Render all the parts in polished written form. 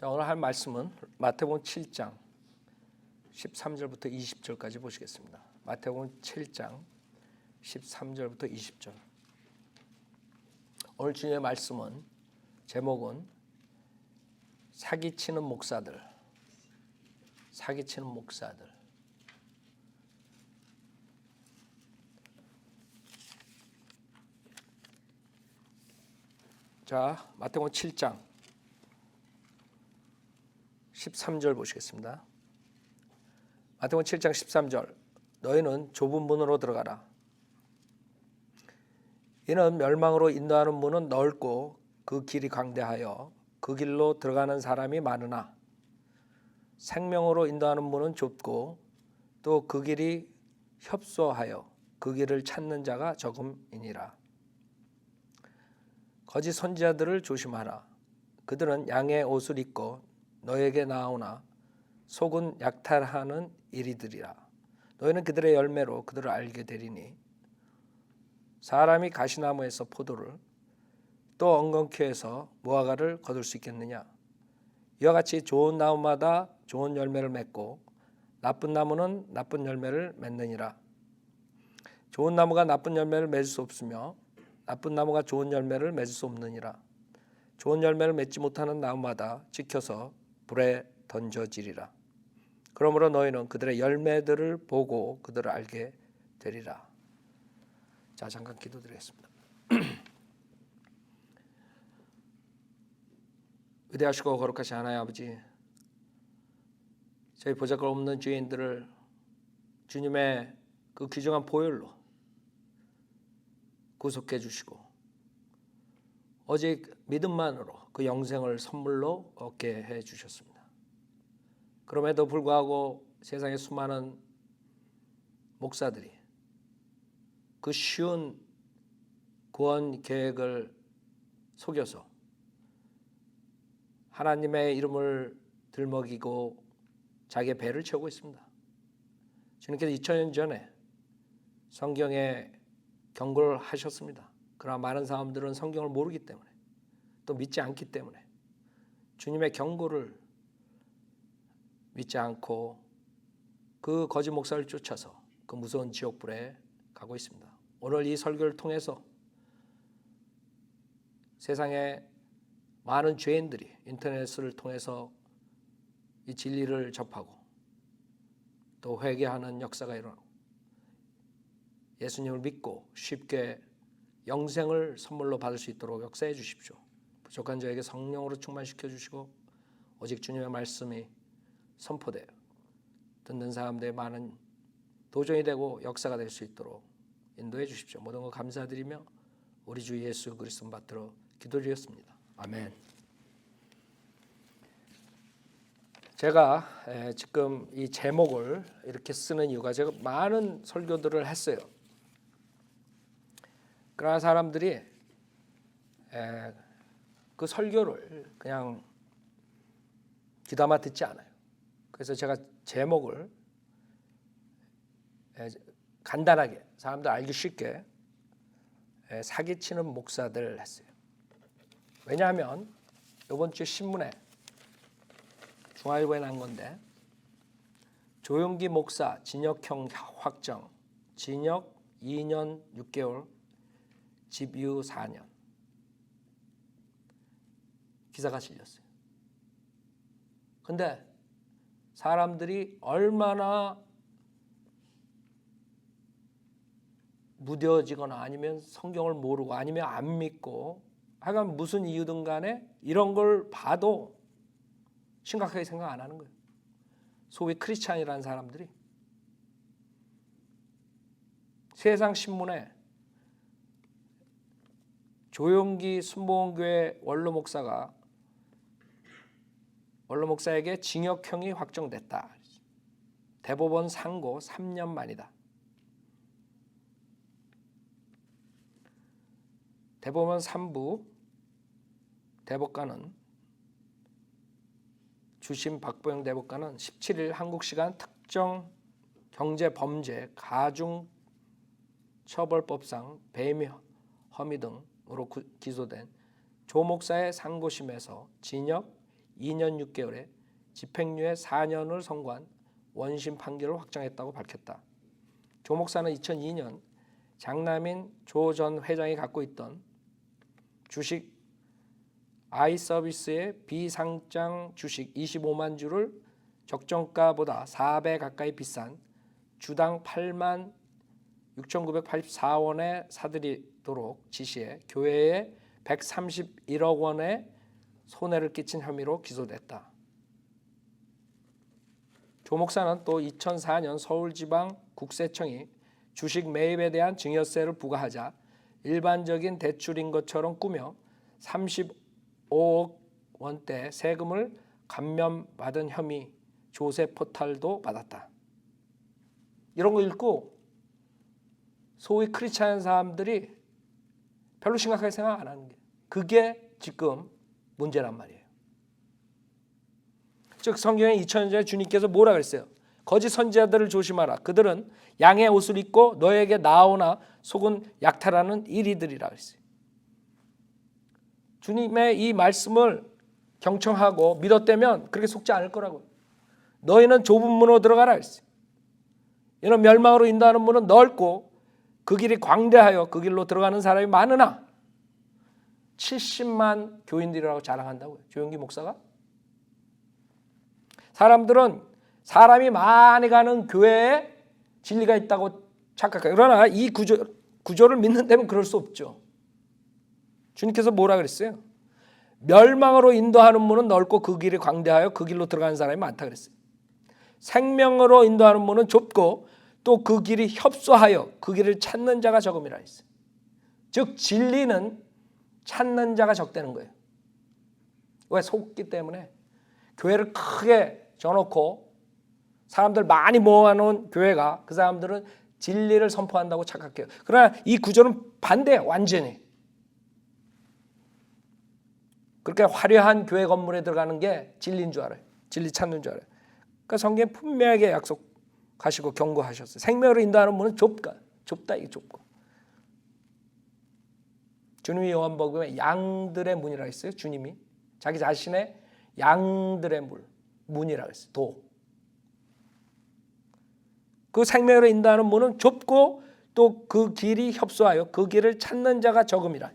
자, 오늘 할 말씀은 마태복음 7장 13절부터 20절까지 보시겠습니다. 마태복음 7장 13절부터 20절. 오늘 주님의 말씀은 제목은 사기치는 목사들. 사기치는 목사들. 자, 마태복음 7장 13절 보시겠습니다. 마태복음 7장 13절. 너희는 좁은 문으로 들어가라. 이는 멸망으로 인도하는 문은 넓고 그 길이 광대하여 그 길로 들어가는 사람이 많으나 생명으로 인도하는 문은 좁고 또 그 길이 협소하여 그 길을 찾는 자가 적음이니라. 거짓 선지자들을 조심하라. 그들은 양의 옷을 입고 너에게 나오나 속은 약탈하는 이리들이라. 너희는 그들의 열매로 그들을 알게 되리니 사람이 가시나무에서 포도를 또 엉겅퀴에서 무화과를 거둘 수 있겠느냐. 이와 같이 좋은 나무마다 좋은 열매를 맺고 나쁜 나무는 나쁜 열매를 맺느니라. 좋은 나무가 나쁜 열매를 맺을 수 없으며 나쁜 나무가 좋은 열매를 맺을 수 없느니라. 좋은 열매를 맺지 못하는 나무마다 찍혀서 불에 던져지리라. 그러므로 너희는 그들의 열매들을 보고 그들을 알게 되리라. 자, 잠깐 기도드리겠습니다. 위대하시고 거룩하신 하나님 아버지, 저희 보잘것없는 죄인들을 주님의 그 귀중한 보혈로 구속해 주시고 오직 믿음만으로 그 영생을 선물로 얻게 해 주셨습니다. 그럼에도 불구하고 세상의 수많은 목사들이 그 쉬운 구원 계획을 속여서 하나님의 이름을 들먹이고 자기의 배를 채우고 있습니다. 주님께서 2000년 전에 성경에 경고를 하셨습니다. 그러나 많은 사람들은 성경을 모르기 때문에 또 믿지 않기 때문에 주님의 경고를 믿지 않고 그 거짓 목사를 쫓아서 그 무서운 지옥불에 가고 있습니다. 오늘 이 설교를 통해서 세상에 많은 죄인들이 인터넷을 통해서 이 진리를 접하고 또 회개하는 역사가 일어나고 예수님을 믿고 쉽게 영생을 선물로 받을 수 있도록 역사해 주십시오. 부족한 저에게 성령으로 충만시켜 주시고 오직 주님의 말씀이 선포되어 듣는 사람들의 많은 도전이 되고 역사가 될 수 있도록 인도해 주십시오. 모든 것 감사드리며 우리 주 예수 그리스도 받들어 기도드렸습니다. 아멘. 제가 지금 이 제목을 이렇게 쓰는 이유가 제가 많은 설교들을 했어요. 그러나 사람들이 그 설교를 그냥 귀담아 듣지 않아요. 그래서 제가 제목을 간단하게 사람들 알기 쉽게 사기치는 목사들 했어요. 왜냐하면 이번 주 신문에 중앙일보에 난 건데 조용기 목사 징역형 확정, 징역 2년 6개월, 집유 4년 기사가 실렸어요. 근데 사람들이 얼마나 무뎌지거나 아니면 성경을 모르고 아니면 안 믿고 하여간 무슨 이유든 간에 이런 걸 봐도 심각하게 생각 안 하는 거예요. 소위 크리스찬이라는 사람들이 세상 신문에 조용기 순복음교회 원로 목사에게 징역형이 확정됐다. 대법원 상고 3년 만이다. 대법원 3부 대법관은 주심 박보영 대법관은 17일 한국 시간 특정 경제범죄 가중처벌법상 배임 혐의 등으로 기소된 조 목사의 상고심에서 징역 2년 6개월에 집행유예 4년을 선고한 원심 판결을 확정했다고 밝혔다. 조 목사는 2002년 장남인 조 전 회장이 갖고 있던 주식 아이서비스의 비상장 주식 25만 주를 적정가보다 4배 가까이 비싼 주당 8만 6,984원에 사들이도록 지시해 교회에 131억 원의 손해를 끼친 혐의로 기소됐다. 조 목사는 또 2004년 서울지방국세청이 주식 매입에 대한 증여세를 부과하자 일반적인 대출인 것처럼 꾸며 35억 원대 세금을 감면받은 혐의 조세 포탈도 받았다. 이런 거 읽고 소위 크리스찬 사람들이 별로 심각하게 생각 안 하는 게 그게 지금 문제란 말이에요. 즉 성경에 2000년 전에 주님께서 뭐라 그랬어요? 거짓 선지자들을 조심하라. 그들은 양의 옷을 입고 너에게 나오나 속은 약탈하는 이리들이라 그랬어요. 주님의 이 말씀을 경청하고 믿었다면 그렇게 속지 않을 거라고요. 너희는 좁은 문으로 들어가라 그랬어요. 이는 멸망으로 인도하는 문은 넓고 그 길이 광대하여 그 길로 들어가는 사람이 많으나 70만 교인들이라고 자랑한다고요. 조영기 목사가. 사람들은 사람이 많이 가는 교회에 진리가 있다고 착각해요. 그러나 이 구조를 믿는다면 그럴 수 없죠. 주님께서 뭐라 그랬어요? 멸망으로 인도하는 문은 넓고 그 길이 광대하여 그 길로 들어가는 사람이 많다 그랬어요. 생명으로 인도하는 문은 좁고 또 그 길이 협소하여 그 길을 찾는 자가 적음이라 했어요. 즉 진리는 찾는 자가 적다는 거예요. 왜? 속기 때문에. 교회를 크게 져놓고 사람들 많이 모아놓은 교회가 그 사람들은 진리를 선포한다고 착각해요. 그러나 이 구조는 반대예요. 완전히. 그렇게 화려한 교회 건물에 들어가는 게 진리인 줄 알아요. 진리 찾는 줄 알아요. 그러니까 성경에 분명하게 약속하시고 경고하셨어요. 생명으로 인도하는 문은 좁다 이게 좁고. 주님이 요한복음에 양들의 문이라고 했어요. 주님이 자기 자신의 양들의 문이라고 했어요. 도. 그 생명으로 인도하는 문은 좁고 또 그 길이 협소하여 그 길을 찾는 자가 적음이라.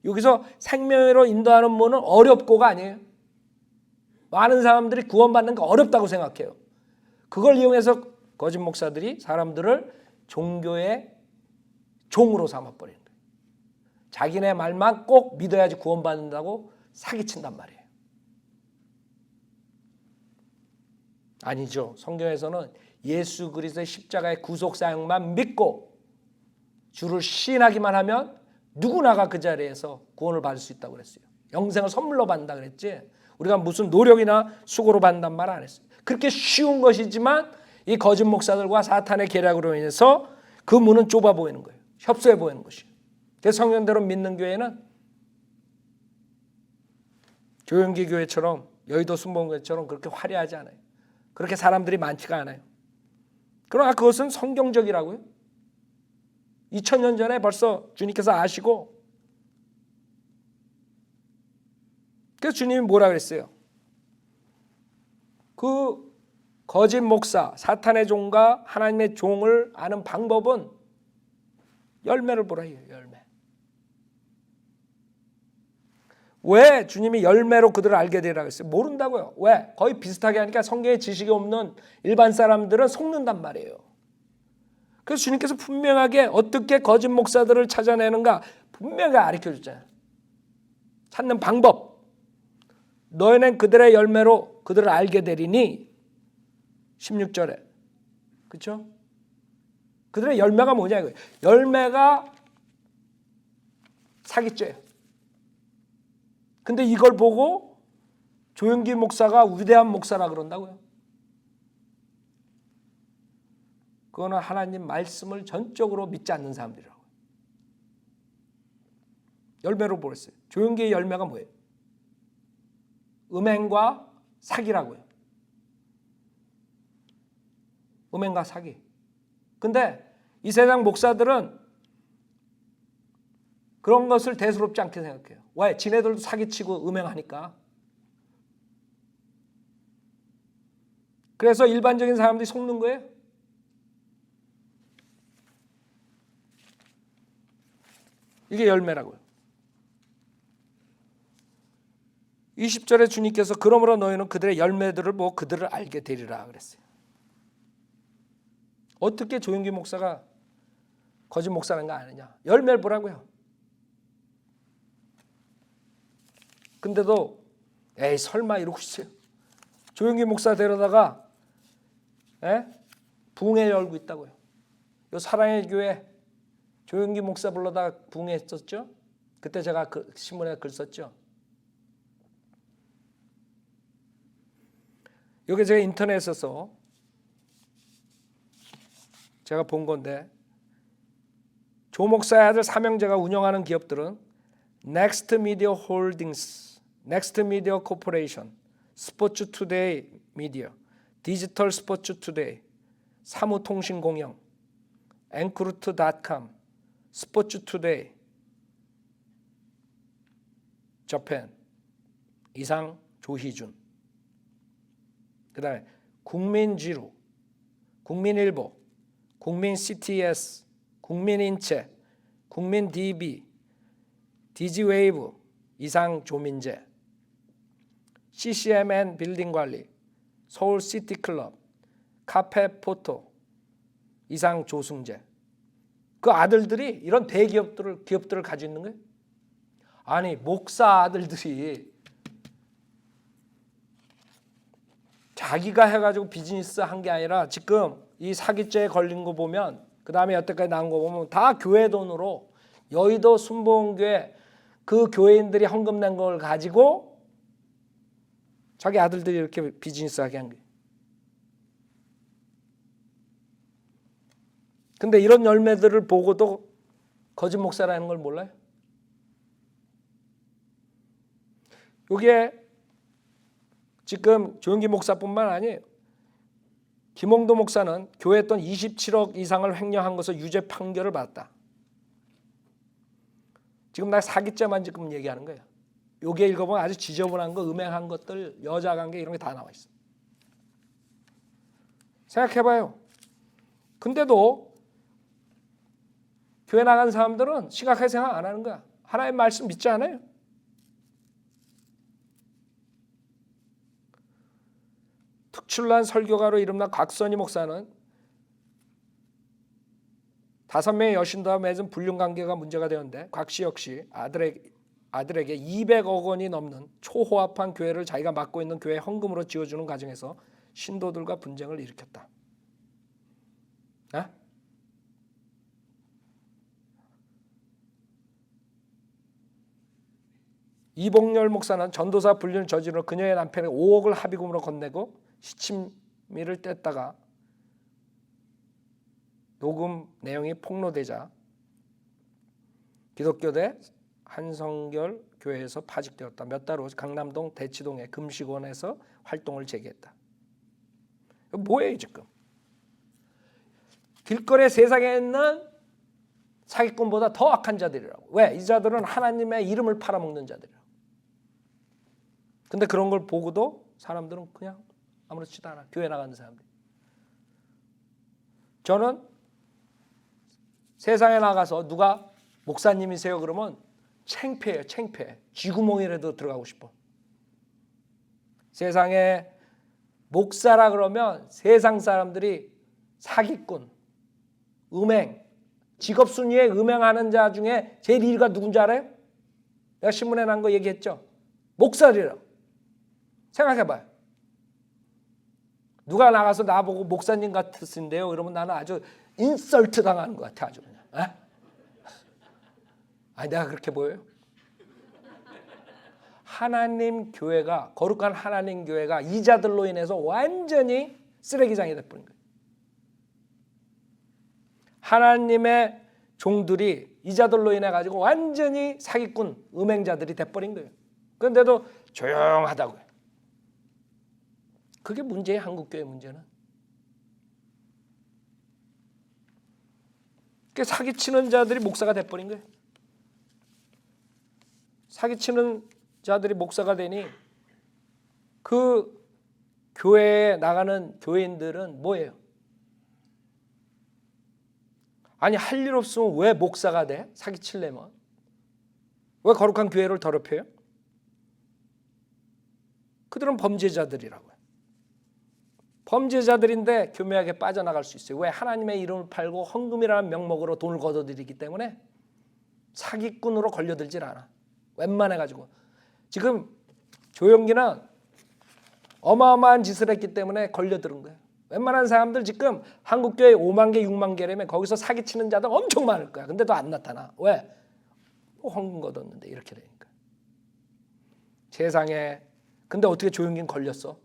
여기서 생명으로 인도하는 문은 어렵고가 아니에요. 많은 사람들이 구원받는 거 어렵다고 생각해요. 그걸 이용해서 거짓 목사들이 사람들을 종교의 종으로 삼아버리는 거예요. 자기네 말만 꼭 믿어야지 구원받는다고 사기친단 말이에요. 아니죠. 성경에서는 예수 그리스도의 십자가의 구속사역만 믿고 주를 시인하기만 하면 누구나가 그 자리에서 구원을 받을 수 있다고 그랬어요. 영생을 선물로 받는다 그랬지. 우리가 무슨 노력이나 수고로 받는단 말 안 했어요. 그렇게 쉬운 것이지만 이 거짓 목사들과 사탄의 계략으로 인해서 그 문은 좁아 보이는 거예요. 협소해 보이는 것이에요. 그래서 성경대로 믿는 교회는 조영기 교회처럼 여의도 순복음교회처럼 그렇게 화려하지 않아요. 그렇게 사람들이 많지가 않아요. 그러나 그것은 성경적이라고요. 2000년 전에 벌써 주님께서 아시고 그래서 주님이 뭐라 그랬어요? 그 거짓 목사, 사탄의 종과 하나님의 종을 아는 방법은 열매를 보라 해요. 열매. 왜 주님이 열매로 그들을 알게 되라고 했어요? 모른다고요. 왜? 거의 비슷하게 하니까 성경에 지식이 없는 일반 사람들은 속는단 말이에요. 그래서 주님께서 분명하게 어떻게 거짓 목사들을 찾아내는가 분명하게 가르쳐줬잖아요. 찾는 방법. 너희는 그들의 열매로 그들을 알게 되리니 16절에. 그렇죠? 그들의 열매가 뭐냐 이거예요. 열매가 사기죄예요. 근데 이걸 보고 조영기 목사가 위대한 목사라 그런다고요. 그거는 하나님 말씀을 전적으로 믿지 않는 사람들이라고요. 열매로 보랬어요. 조영기의 열매가 뭐예요? 음행과 사기라고요. 음행과 사기. 근데 이 세상 목사들은 그런 것을 대수롭지 않게 생각해요. 왜? 지네들도 사기치고 음행하니까. 그래서 일반적인 사람들이 속는 거예요. 이게 열매라고요. 20절에 주님께서 그러므로 너희는 그들의 열매들을 보고 그들을 알게 되리라 그랬어요. 어떻게 조용기 목사가 거짓 목사라는 거 아느냐? 열매를 보라고요. 근데도 에이 설마 이러고 있어요. 조용기 목사 데려다가 부흥회 열고 있다고요. 요 사랑의 교회 조용기 목사 불러다가 부흥했었죠. 그때 제가 그 신문에 글 썼죠. 여기 제가 인터넷에서 제가 본 건데 조 목사의 아들 삼형제가 운영하는 기업들은 넥스트 미디어 홀딩스, 넥스트 미디어 코퍼레이션, 스포츠 투데이 미디어, 디지털 스포츠 투데이, 사무통신공영, 앵크루트닷컴, 스포츠 투데이, 저펜, 이상 조희준, 그 다음에 국민지루, 국민일보, 국민CTS, 국민인체, 국민DB, 디지웨이브, 이상 조민재, CCMN 빌딩관리, 서울시티클럽, 카페포토, 이상 조승재. 그 아들들이 이런 기업들을 가지고 있는 거예요. 아니 목사 아들들이 자기가 해가지고 비즈니스 한 게 아니라 지금 이 사기죄에 걸린 거 보면 그 다음에 여태까지 나온 거 보면 다 교회 돈으로 여의도 순복음교회 그 교회인들이 헌금 낸 걸 가지고 자기 아들들이 이렇게 비즈니스 하게 한 거예요. 근데 이런 열매들을 보고도 거짓 목사라는 걸 몰라요? 여기에 지금 조용기 목사뿐만 아니에요. 김홍도 목사는 교회 돈 27억 이상을 횡령한 것을 유죄 판결을 받았다. 지금 나 사기죄만 지금 얘기하는 거예요. 여기에 읽어보면 아주 지저분한 거, 음행한 것들, 여자 관계 이런 게 다 나와 있어. 생각해봐요. 근데도 교회 나간 사람들은 심각하게 생각 안 하는 거야. 하나님의 말씀 믿지 않아요. 특출난 설교가로 이름난 곽선희 목사는 5명의 여신들과 맺은 불륜관계가 문제가 되었는데 곽 씨 역시 아들에게 200억 원이 넘는 초호합한 교회를 자기가 맡고 있는 교회 헌금으로 지어주는 과정에서 신도들과 분쟁을 일으켰다. 이봉열 목사는 전도사 불륜을 저지르러 그녀의 남편에게 5억을 합의금으로 건네고 시치미를 뗐다가 녹음 내용이 폭로되자 기독교대 한성결 교회에서 파직되었다. 몇 달 후 강남동 대치동의 금식원에서 활동을 재개했다. 뭐예요 지금? 길거리 세상에 있는 사기꾼보다 더 악한 자들이라고. 왜? 이 자들은 하나님의 이름을 팔아먹는 자들이라고. 근데 그런 걸 보고도 사람들은 그냥 아무렇지도 않아. 교회 나가는 사람들. 저는 세상에 나가서 누가 목사님이세요 그러면 창피해요. 창피해. 쥐구멍이라도 들어가고 싶어. 세상에 목사라 그러면 세상 사람들이 사기꾼, 음행, 직업 순위에 음행하는 자 중에 제일 1위가 누군지 알아요? 내가 신문에 난 거 얘기했죠. 목사리라고. 생각해봐요. 누가 나가서 나보고 목사님 같으신데요 이러면 나는 아주 인설트 당하는 것 같아. 아주 그냥. 아니 내가 그렇게 보여요? 하나님 교회가, 거룩한 하나님 교회가 이 자들로 인해서 완전히 쓰레기장이 돼버린 거예요. 하나님의 종들이 이 자들로 인해 가지고 완전히 사기꾼, 음행자들이 돼버린 거예요. 그런데도 조용하다고요. 그게 문제예요. 한국교회 문제는. 사기치는 자들이 목사가 돼버린 거예요. 사기치는 자들이 목사가 되니 그 교회에 나가는 교인들은 뭐예요? 아니 할 일 없으면 왜 목사가 돼? 사기치려면. 왜 거룩한 교회를 더럽혀요? 그들은 범죄자들이라고요. 범죄자들인데 교묘하게 빠져나갈 수 있어요. 왜? 하나님의 이름을 팔고 헌금이라는 명목으로 돈을 걷어들이기 때문에 사기꾼으로 걸려들질 않아. 웬만해가지고. 지금 조용기는 어마어마한 짓을 했기 때문에 걸려드는 거예요. 웬만한 사람들 지금 한국교회 5만 개, 6만 개라면 거기서 사기치는 자들 엄청 많을 거야. 근데도 안 나타나. 왜? 헌금 걷었는데 이렇게 되니까. 세상에. 근데 어떻게 조용기는 걸렸어?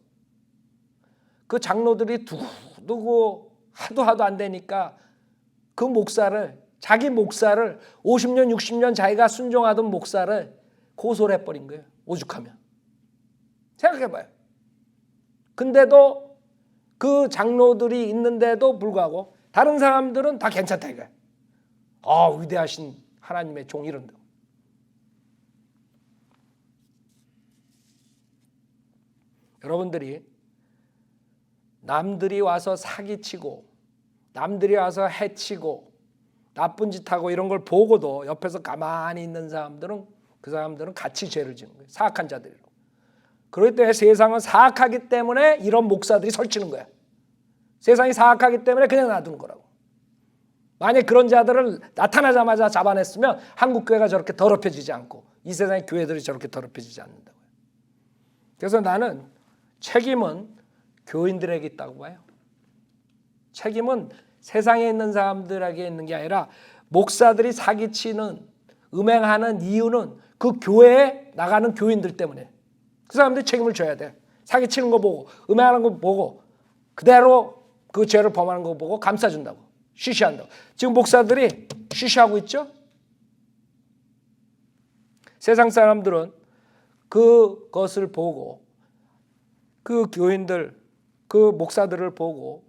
그 장로들이 두고 하도 안 되니까 그 목사를, 자기 목사를 50년 60년 자기가 순종하던 목사를 고소를 해버린 거예요. 오죽하면. 생각해봐요. 근데도 그 장로들이 있는데도 불구하고 다른 사람들은 다 괜찮다 이거야. 위대하신 하나님의 종 이런다. 여러분들이 남들이 와서 사기치고 남들이 와서 해치고 나쁜 짓 하고 이런 걸 보고도 옆에서 가만히 있는 사람들은 그 사람들은 같이 죄를 지는 거예요. 사악한 자들이라고. 그렇기 때문에 세상은 사악하기 때문에 이런 목사들이 설치는 거야. 세상이 사악하기 때문에 그냥 놔두는 거라고. 만약 그런 자들을 나타나자마자 잡아냈으면 한국 교회가 저렇게 더럽혀지지 않고 이 세상의 교회들이 저렇게 더럽혀지지 않는다고요. 그래서 나는 책임은 교인들에게 있다고 봐요. 책임은 세상에 있는 사람들에게 있는 게 아니라 목사들이 사기치는 음행하는 이유는 그 교회에 나가는 교인들 때문에. 그 사람들이 책임을 져야 돼. 사기치는 거 보고 음행하는 거 보고 그대로 그 죄를 범하는 거 보고 감싸준다고. 쉬쉬한다고. 지금 목사들이 쉬쉬하고 있죠. 세상 사람들은 그것을 보고 그 교인들 그 목사들을 보고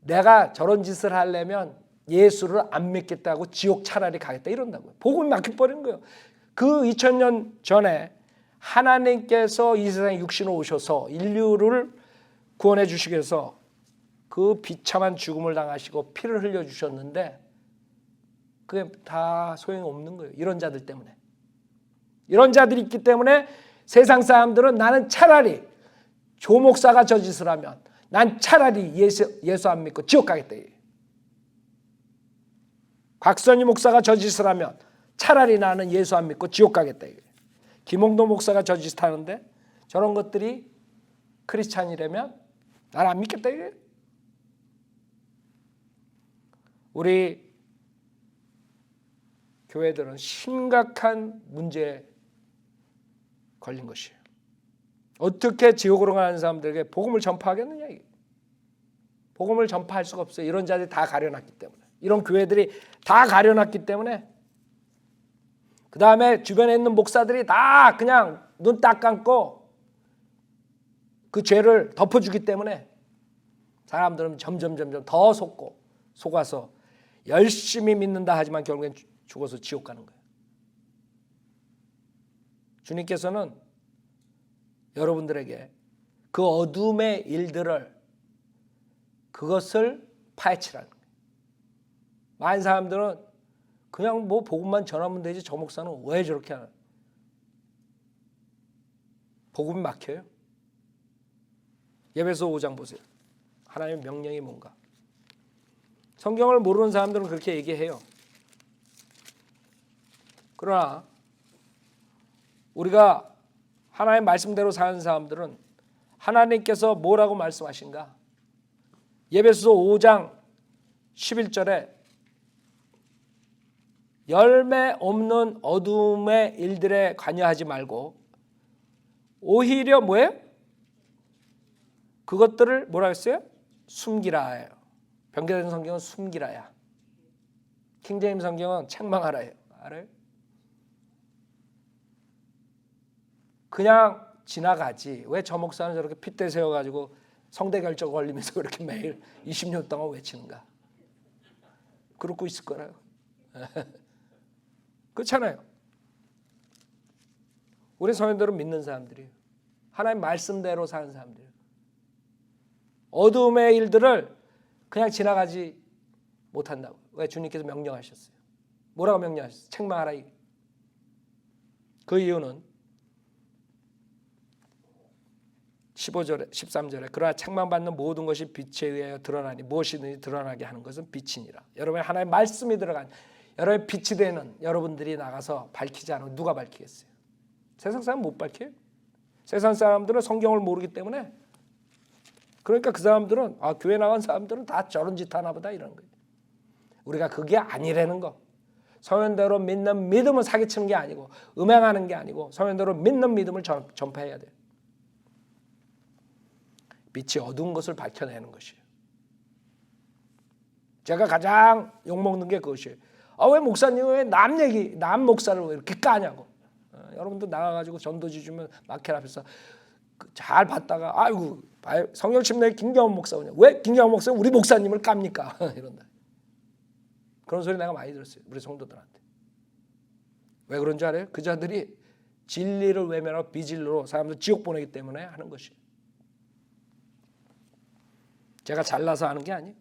내가 저런 짓을 하려면 예수를 안 믿겠다고 지옥 차라리 가겠다 이런다고요. 복음이 막혀버리는 거예요. 그 2000년 전에 하나님께서 이 세상에 육신으로 오셔서 인류를 구원해 주시기 위해서 그 비참한 죽음을 당하시고 피를 흘려주셨는데 그게 다 소용없는 거예요. 이런 자들 때문에. 이런 자들이 있기 때문에 세상 사람들은 나는 차라리 조 목사가 저 짓을 하면 난 차라리 예수 안 믿고 지옥 가겠다. 곽선희 목사가 저 짓을 하면 차라리 나는 예수 안 믿고 지옥 가겠다. 김홍도 목사가 저 짓을 하는데 저런 것들이 크리스찬이라면 난 안 믿겠다. 우리 교회들은 심각한 문제에 걸린 것이에요. 어떻게 지옥으로 가는 사람들에게 복음을 전파하겠느냐. 복음을 전파할 수가 없어요. 이런 자들이 다 가려놨기 때문에. 이런 교회들이 다 가려놨기 때문에. 그 다음에 주변에 있는 목사들이 다 그냥 눈 딱 감고 그 죄를 덮어주기 때문에 사람들은 점점 더 속아서 열심히 믿는다 하지만 결국엔 죽어서 지옥 가는 거예요. 주님께서는 여러분들에게 그 어둠의 일들을 그것을 파헤치라는 거예요. 많은 사람들은 그냥 뭐 복음만 전하면 되지 저 목사는 왜 저렇게 하나. 복음이 막혀요. 에베소 5장 보세요. 하나님의 명령이 뭔가. 성경을 모르는 사람들은 그렇게 얘기해요. 그러나 우리가 하나님의 말씀대로 사는 사람들은 하나님께서 뭐라고 말씀하신가? 에베소 5장 11절에 열매 없는 어둠의 일들에 관여하지 말고 오히려 뭐예요? 그것들을 뭐라 했어요? 숨기라. 변개된 성경은 숨기라야. 킹제임스 성경은 책망하라예요. 알아요? 그냥 지나가지. 왜 저 목사는 저렇게 핏대 세워가지고 성대결절 걸리면서 그렇게 매일 20년 동안 외치는가? 그러고 있을 거라요. 그렇잖아요. 우리 성도들은 믿는 사람들이에요. 하나님 말씀대로 사는 사람들이에요. 어둠의 일들을 그냥 지나가지 못한다고. 왜? 주님께서 명령하셨어요. 뭐라고 명령하셨어요? 책망하라. 그 이유는 15절에 13절에 그러나 책망받는 모든 것이 빛에 의하여 드러나니 무엇이든지 드러나게 하는 것은 빛이니라. 여러분의 하나의 말씀이 들어간 여러분의 빛이 되는 여러분들이 나가서 밝히지 않으면 누가 밝히겠어요? 세상 사람 못 밝혀요. 세상 사람들은 성경을 모르기 때문에, 그러니까 그 사람들은 교회 나간 사람들은 다 저런 짓 하나 보다 이러는 거예요. 우리가 그게 아니라는 거. 성현대로 믿는 믿음은 사기치는 게 아니고 음행하는 게 아니고 성현대로 믿는 믿음을 전파해야 돼요. 빛이 어두운 것을 밝혀내는 것이에요. 제가 가장 욕먹는 게 그것이에요. 왜 목사님 왜 남 목사를 왜 이렇게 까냐고. 여러분도 나가가지고 전도지 주면 마켓 앞에서 잘 봤다가 아이고 성령 침례 김경원 목사 오냐. 왜 김경원 목사 우리 목사님을 깝니까? 이런다. 그런 소리 내가 많이 들었어요. 우리 성도들한테. 왜 그런 줄 알아요? 그 자들이 진리를 외면하고 비진리로 사람들 지옥 보내기 때문에 하는 것이에요. 제가 잘나서 하는 게 아니에요.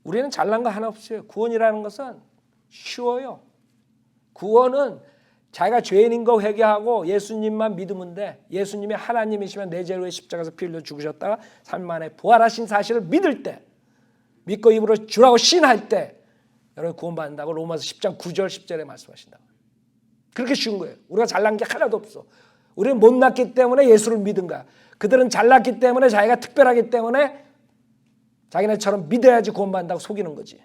우리는 잘난 거 하나 없어요. 구원이라는 것은 쉬워요. 구원은 자기가 죄인인 거 회개하고 예수님만 믿으면 돼. 예수님이 하나님이시면 내 죄를 위해 십자가에서 피 흘려 죽으셨다가 3일 만에 부활하신 사실을 믿을 때, 믿고 입으로 주라고 신할 때 여러분 구원받는다고 로마서 10장 9절 10절에 말씀하신다. 그렇게 쉬운 거예요. 우리가 잘난 게 하나도 없어. 우리는 못났기 때문에 예수를 믿은 거야. 그들은 잘났기 때문에 자기가 특별하기 때문에 자기네처럼 믿어야지 구원받는다고 속이는 거지.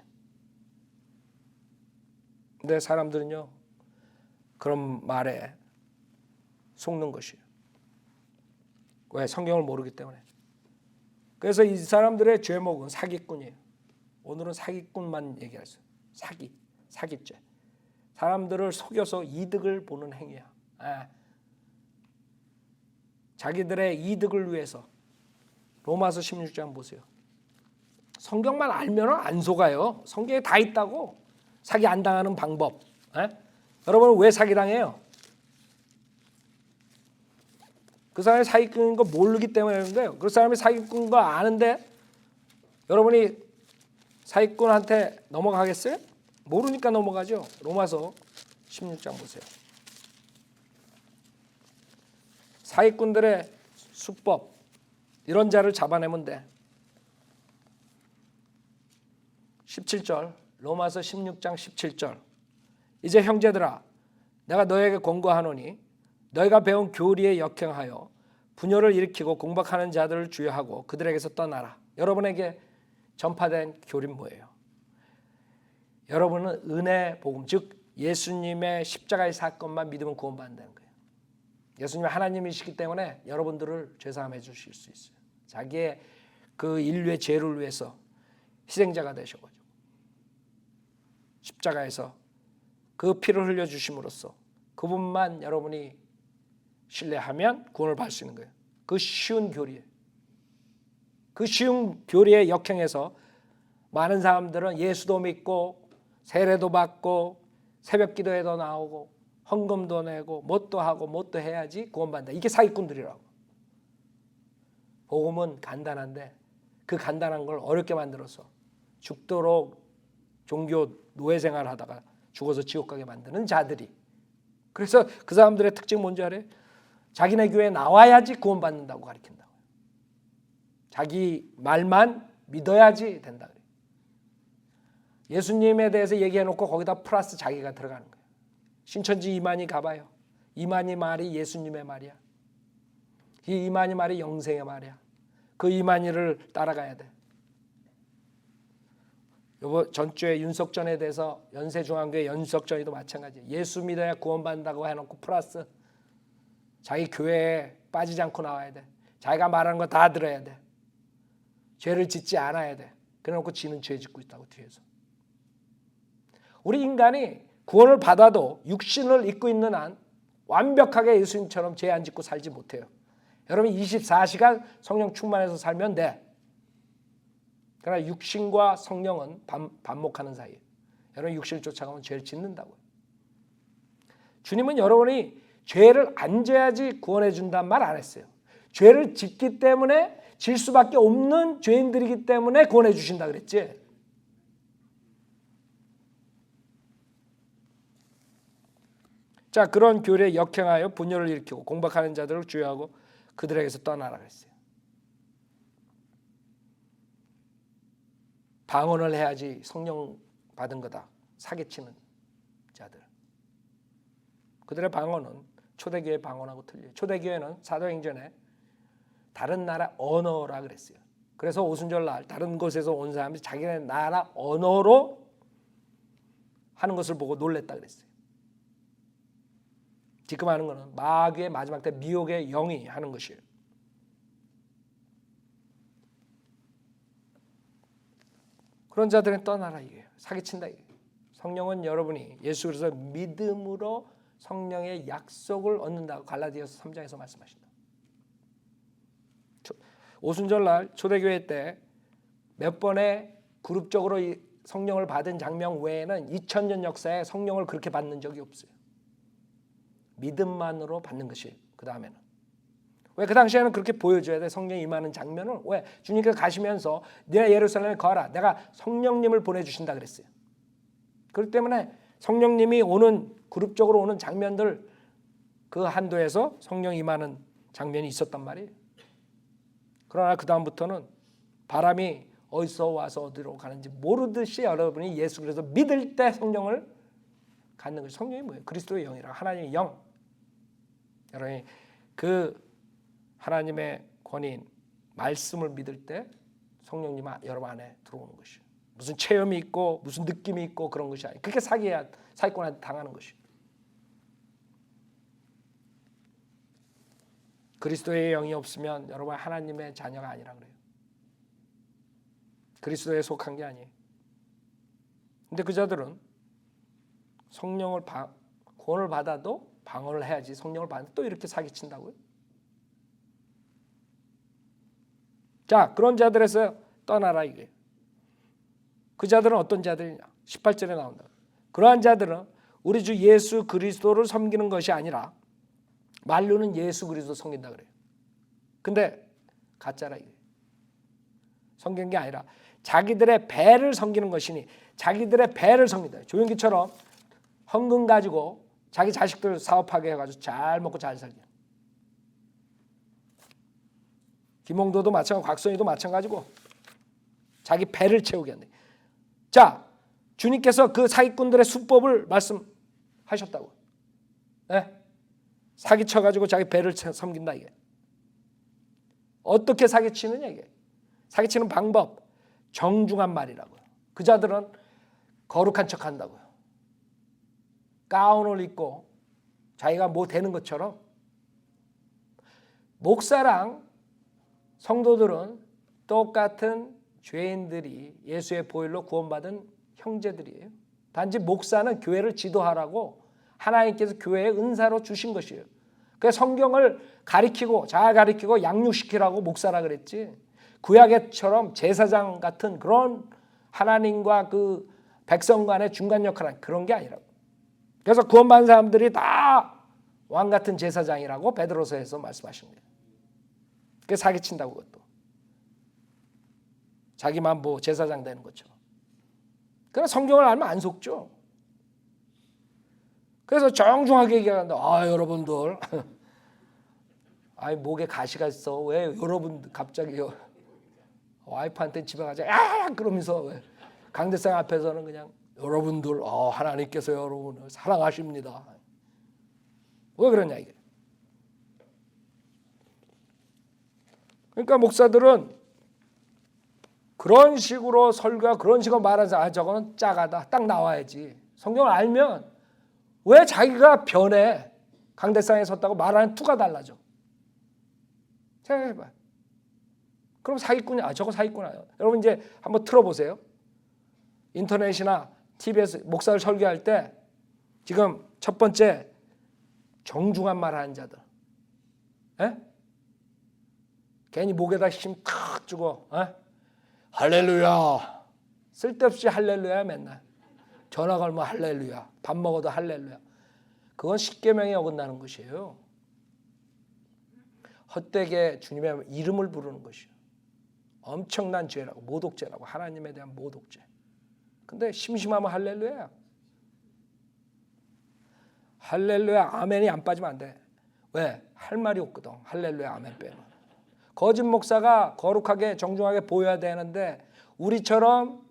근데 사람들은요 그런 말에 속는 것이에요. 왜? 성경을 모르기 때문에. 그래서 이 사람들의 죄목은 사기꾼이에요. 오늘은 사기꾼만 얘기했어요. 사기죄. 사람들을 속여서 이득을 보는 행위야. 자기들의 이득을 위해서. 로마서 16장 보세요. 성경만 알면 안 속아요. 성경에 다 있다고. 사기 안 당하는 방법. 여러분 왜 사기당해요? 그 사람이 사기꾼인 거 모르기 때문에 그런 거예요. 그 사람이 사기꾼인 거 아는데 여러분이 사기꾼한테 넘어가겠어요? 모르니까 넘어가죠. 로마서 16장 보세요. 사기꾼들의 수법, 이런 자를 잡아내면 돼. 17절, 로마서 16장 17절. 이제 형제들아, 내가 너에게 권고하노니 너희가 배운 교리에 역행하여 분열을 일으키고 공박하는 자들을 주의하고 그들에게서 떠나라. 여러분에게 전파된 교리는 뭐예요? 여러분은 은혜 복음, 즉 예수님의 십자가의 사건만 믿으면 구원받는다는 거예요. 예수님이 하나님이시기 때문에 여러분들을 죄사함해 주실 수 있어요. 자기의 그 인류의 죄를 위해서 희생자가 되셔가지고 십자가에서 그 피를 흘려주심으로써 그분만 여러분이 신뢰하면 구원을 받을 수 있는 거예요. 그 쉬운 교리에, 그 쉬운 교리에 역행해서 많은 사람들은 예수도 믿고 세례도 받고 새벽 기도에도 나오고 헌금도 내고 뭣도 하고 뭣도 해야지 구원받는다. 이게 사기꾼들이라고. 복음은 간단한데 그 간단한 걸 어렵게 만들어서 죽도록 종교 노예생활 하다가 죽어서 지옥 가게 만드는 자들이. 그래서 그 사람들의 특징 뭔지 알아요? 자기네 교회에 나와야지 구원받는다고 가르친다고. 자기 말만 믿어야지 된다. 예수님에 대해서 얘기해놓고 거기다 플러스 자기가 들어가는 거예요. 신천지 이만희 가봐요. 이만희 말이 예수님의 말이야. 이 이만희 말이 영생의 말이야. 그 이만희를 따라가야 돼. 요번 전주에 윤석전에 대해서 연세중앙교회 윤석전이도 마찬가지예요. 예수 믿어야 구원받는다고 해놓고 플러스 자기 교회에 빠지지 않고 나와야 돼. 자기가 말하는 거 다 들어야 돼. 죄를 짓지 않아야 돼. 그래놓고 지는 죄 짓고 있다고 뒤에서. 우리 인간이 구원을 받아도 육신을 입고 있는 한 완벽하게 예수님처럼 죄 안 짓고 살지 못해요. 여러분 24시간 성령 충만해서 살면 돼. 그러나 육신과 성령은 반목하는 사이에. 여러분 육신을 쫓아가면 죄를 짓는다고요. 주님은 여러분이 죄를 안 져야지 구원해 준다는 말 안 했어요. 죄를 짓기 때문에 질 수밖에 없는 죄인들이기 때문에 구원해 주신다 그랬지. 자, 그런 교리에 역행하여 분열을 일으키고 공박하는 자들을 주의하고 그들에게서 떠나라 그랬어요. 방언을 해야지 성령 받은 거다. 사기치는 자들. 그들의 방언은 초대교회 방언하고 틀려요. 초대교회는 사도행전에 다른 나라 언어라 그랬어요. 그래서 오순절날 다른 곳에서 온 사람들이 자기네 나라 언어로 하는 것을 보고 놀랬다 그랬어요. 지금 하는 것은 마귀의 마지막 때 미혹의 영이 하는 것이에요. 그런 자들은 떠나라 이게요. 사기친다 이게요. 성령은 여러분이 예수 그리스도 믿음으로 성령의 약속을 얻는다고 갈라디아서 3장에서 말씀하신다. 오순절날 초대교회 때 몇 번의 그룹적으로 성령을 받은 장면 외에는 2000년 역사에 성령을 그렇게 받는 적이 없어요. 믿음만으로 받는 것이 그 다음에는. 왜 그 당시에는 그렇게 보여줘야 돼? 성령이 임하는 장면을. 왜? 주님께서 가시면서 내가 예루살렘에 거하라. 내가 성령님을 보내주신다 그랬어요. 그렇기 때문에 성령님이 오는 그룹적으로 오는 장면들 그 한도에서 성령 임하는 장면이 있었단 말이에요. 그러나 그 다음부터는 바람이 어디서 와서 어디로 가는지 모르듯이 여러분이 예수 그리스도 믿을 때 성령을 갖는 것이 성령이 뭐예요? 그리스도의 영이라 하나님의 영. 여러분이 그 하나님의 권위인 말씀을 믿을 때 성령님 여러분 안에 들어오는 것이에요. 무슨 체험이 있고 무슨 느낌이 있고 그런 것이 아니에요. 그렇게 사기꾼한테 당하는 것이에요. 그리스도의 영이 없으면 여러분 하나님의 자녀가 아니라 그래요. 그리스도에 속한 게 아니에요. 근데 그 자들은 성령을 구원을 받아도 방언을 해야지 성령을 받아도 또 이렇게 사기친다고요? 자, 그런 자들에서 떠나라 이게. 그 자들은 어떤 자들이냐? 18절에 나온다. 그러한 자들은 우리 주 예수 그리스도를 섬기는 것이 아니라 말로는 예수 그리스도 섬긴다 그래요. 근데 가짜라 이게. 섬기는 게 아니라 자기들의 배를 섬기는 것이니 자기들의 배를 섬긴다. 조용기처럼 헌금 가지고 자기 자식들 사업하게 해가지고 잘 먹고 잘 살게. 김홍도도 마찬가지고 곽선희도 마찬가지고 자기 배를 채우게 한다. 자, 주님께서 그 사기꾼들의 수법을 말씀하셨다고. 네? 사기쳐가지고 자기 배를 섬긴다 이게. 어떻게 사기치느냐 이게. 사기치는 방법 정중한 말이라고요. 그 자들은 거룩한 척한다고요. 가운을 입고 자기가 뭐 되는 것처럼. 목사랑 성도들은 똑같은 죄인들이 예수의 보혈로 구원받은 형제들이에요. 단지 목사는 교회를 지도하라고 하나님께서 교회에 은사로 주신 것이에요. 그래서 성경을 가리키고 잘 가리키고 양육시키라고 목사라 그랬지. 구약에처럼 제사장 같은 그런 하나님과 그 백성 간의 중간 역할은 그런 게 아니라고. 그래서 구원받은 사람들이 다 왕 같은 제사장이라고 베드로서에서 말씀하신 거예요. 그게 사기친다고 그것도. 자기만 뭐 제사장 되는 것처럼. 그러나 성경을 알면 안 속죠. 그래서 정중하게 얘기한다. 아 여러분들, 아이 목에 가시가 있어. 왜 여러분 갑자기 와이프한테 집에 가자. 야 그러면서 왜 강대상 앞에서는 그냥 여러분들, 하나님께서 여러분을 사랑하십니다. 왜 그러냐 이게. 그러니까 목사들은 그런 식으로 설교와 그런 식으로 말하자. 저거는 짜가다. 딱 나와야지. 성경을 알면 왜 자기가 변해? 강대상에 섰다고 말하는 투가 달라져. 생각해봐요. 그럼 사기꾼이 저거 사기꾼이야. 여러분 이제 한번 틀어보세요. 인터넷이나 TV에서 목사를 설교할 때 지금 첫 번째 정중한 말 하는 자들. 에? 괜히 목에다 힘 탁 주고 할렐루야. 쓸데없이 할렐루야 맨날. 전화 걸면 할렐루야. 밥 먹어도 할렐루야. 그건 십계명에 어긋나는 것이에요. 헛되게 주님의 이름을 부르는 것이요. 엄청난 죄라고, 모독죄라고, 하나님에 대한 모독죄. 근데 심심하면 할렐루야야. 할렐루야 아멘이 안 빠지면 안 돼. 왜? 할 말이 없거든. 할렐루야 아멘 빼면. 거짓 목사가 거룩하게 정중하게 보여야 되는데 우리처럼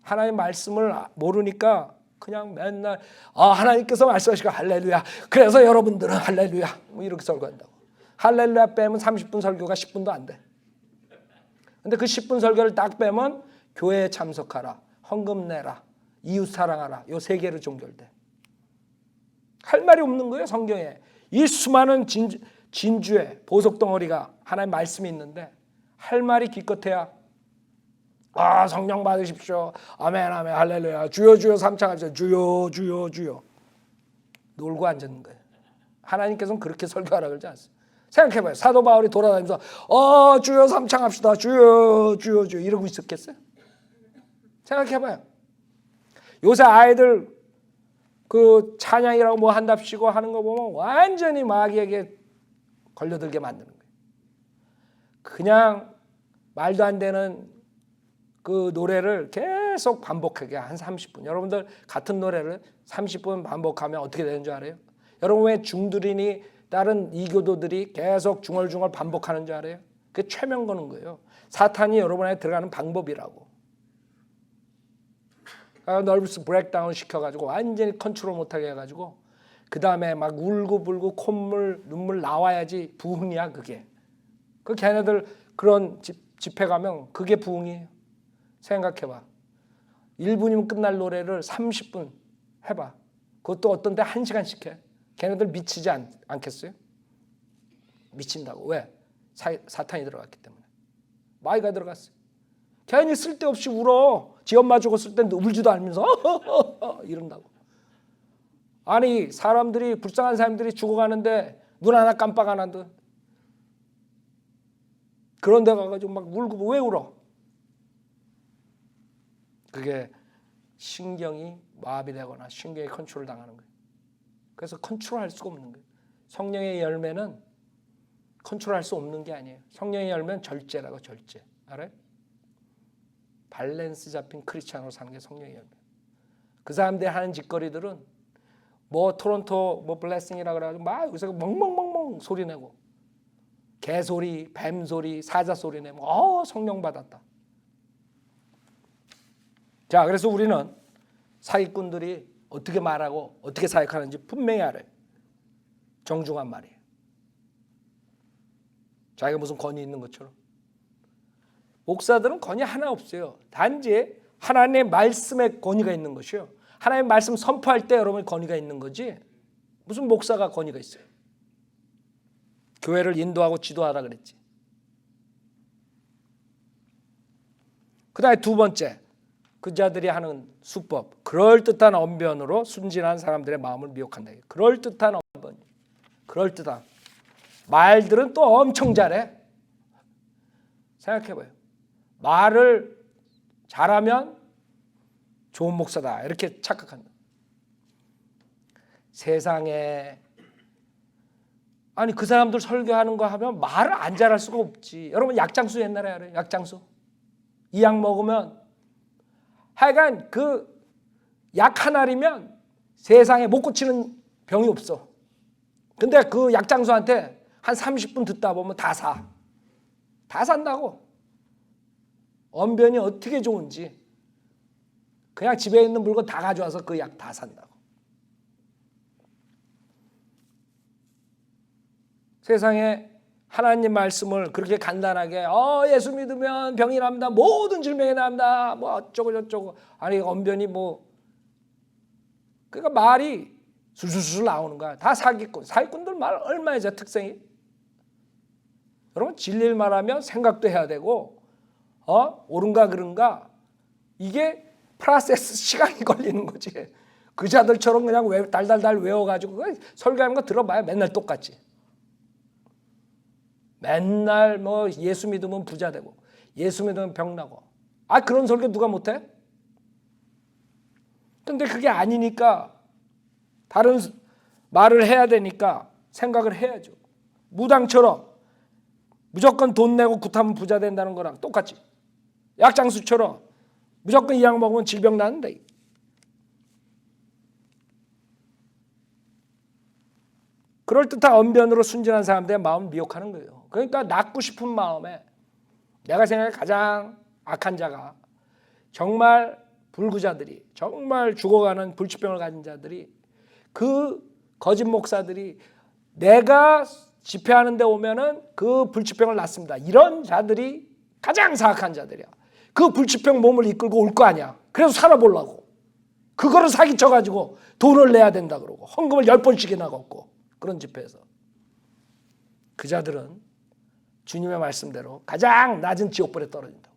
하나님 말씀을 모르니까 그냥 맨날 하나님께서 말씀하시고 할렐루야. 그래서 여러분들은 할렐루야. 뭐 이렇게 설교한다고. 할렐루야 빼면 30분 설교가 10분도 안 돼. 근데 그 10분 설교를 딱 빼면 교회에 참석하라, 헌금 내라, 이웃 사랑하라. 요 세 개로 종결돼. 할 말이 없는 거예요. 성경에. 이 수많은 진주에 보석 덩어리가 하나님 말씀이 있는데 할 말이 기껏해야 성령 받으십시오. 아멘 아멘 할렐루야. 주여 주여 삼창하십시오. 주여 주여 주여. 놀고 앉는 거예요. 하나님께서는 그렇게 설교하라 그러지 않습니다. 생각해봐요. 사도 바울이 돌아다니면서 주여 삼창합시다. 주여 주여 주여 이러고 있었겠어요? 생각해봐요. 요새 아이들 그 찬양이라고 뭐 한답시고 하는 거 보면 완전히 마귀에게 걸려들게 만드는 거예요. 그냥 말도 안 되는 그 노래를 계속 반복하게 한 30분. 여러분들 같은 노래를 30분 반복하면 어떻게 되는 줄 알아요? 여러분의 중들이니 다른 이교도들이 계속 중얼중얼 반복하는 줄 알아요? 그게 최면 거는 거예요. 사탄이 여러분에 들어가는 방법이라고. 너브스 브레이크다운 시켜가지고 완전히 컨트롤 못하게 해가지고 그 다음에 막 울고불고 콧물 눈물 나와야지 부흥이야 그게. 그 걔네들 그런 집회 가면 그게 부흥이에요. 생각해봐. 1분이면 끝날 노래를 30분 해봐. 그것도 어떤 데 1시간씩 해. 걔네들 미치지 않겠어요? 미친다고. 왜? 사탄이 들어갔기 때문에. 마귀가 들어갔어요. 괜히 쓸데없이 울어. 지 엄마 죽었을 때 울지도 않으면서 이런다고. 아니 사람들이 불쌍한 사람들이 죽어가는데 눈 하나 깜빡 안 한다. 그런 데 가가지고 막 울고 왜 울어? 그게 신경이 마비되거나 신경이 컨트롤 당하는 거예요. 그래서 컨트롤할 수가 없는 거예요. 성령의 열매는 컨트롤할 수 없는 게 아니에요. 성령의 열매는 절제라고. 절제. 알아요? 밸런스 잡힌 크리스찬으로 사는 게 성령의 열매. 그 사람들이 하는 짓거리들은 뭐 토론토 뭐 블레싱이라 그래가지고 막 여기서 멍멍멍멍 소리 내고 개소리, 뱀소리, 사자 소리 내고 성령 받았다. 자, 그래서 우리는 사기꾼들이 어떻게 말하고 어떻게 사역하는지 분명히 알아요. 정중한 말이에요. 자기가 무슨 권위 있는 것처럼. 목사들은 권위 하나 없어요. 단지 하나님의 말씀에 권위가 있는 것이요. 하나님의 말씀 선포할 때 여러분이 권위가 있는 거지. 무슨 목사가 권위가 있어요. 교회를 인도하고 지도하라 그랬지. 그 다음에 두 번째. 그 자들이 하는 수법. 그럴듯한 언변으로 순진한 사람들의 마음을 미혹한다. 그럴듯한 언변. 그럴듯한. 말들은 또 엄청 잘해. 생각해봐요. 말을 잘하면 좋은 목사다 이렇게 착각한다. 세상에 아니 그 사람들 설교하는 거 하면 말을 안 잘할 수가 없지. 여러분 약장수 옛날에 알아요? 약장수. 이 약 먹으면 하여간 그 약 하나리면 세상에 못 고치는 병이 없어. 근데 그 약장수한테 한 30분 듣다 보면 다 사. 다 산다고. 언변이 어떻게 좋은지 그냥 집에 있는 물건 다 가져와서 그 약 다 산다고. 세상에 하나님 말씀을 그렇게 간단하게 예수 믿으면 병이 납니다. 모든 질병이 납니다. 뭐 어쩌고 저쩌고. 아니 언변이 뭐 그러니까 말이 술술술 나오는 거야. 다 사기꾼. 사기꾼들 말 얼마나 제 특성이. 여러분 진리를 말하면 생각도 해야 되고 옳은가 그른가 이게 프로세스 시간이 걸리는 거지. 그 자들처럼 그냥 달달달 외워가지고 설교하는 거 들어봐요. 맨날 똑같지. 맨날 뭐 예수 믿으면 부자 되고 예수 믿으면 병 나고 그런 설교 누가 못해? 근데 그게 아니니까 다른 말을 해야 되니까 생각을 해야죠. 무당처럼 무조건 돈 내고 굿하면 부자 된다는 거랑 똑같지. 약장수처럼 무조건 이 약 먹으면 질병 나는데. 그럴듯한 언변으로 순진한 사람들의 마음을 미혹하는 거예요. 그러니까 낫고 싶은 마음에 내가 생각해 가장 악한 자가 정말 불구자들이, 정말 죽어가는 불치병을 가진 자들이, 그 거짓 목사들이 내가 집회하는 데 오면은 그 불치병을 낫습니다, 이런 자들이 가장 사악한 자들이야. 그 불치병 몸을 이끌고 올 거 아니야. 그래서 살아보려고 그거를 사기쳐가지고 돈을 내야 된다 그러고 헌금을 10번씩이나 걷고, 그런 집회에서 그 자들은 주님의 말씀대로 가장 낮은 지옥불에 떨어진다.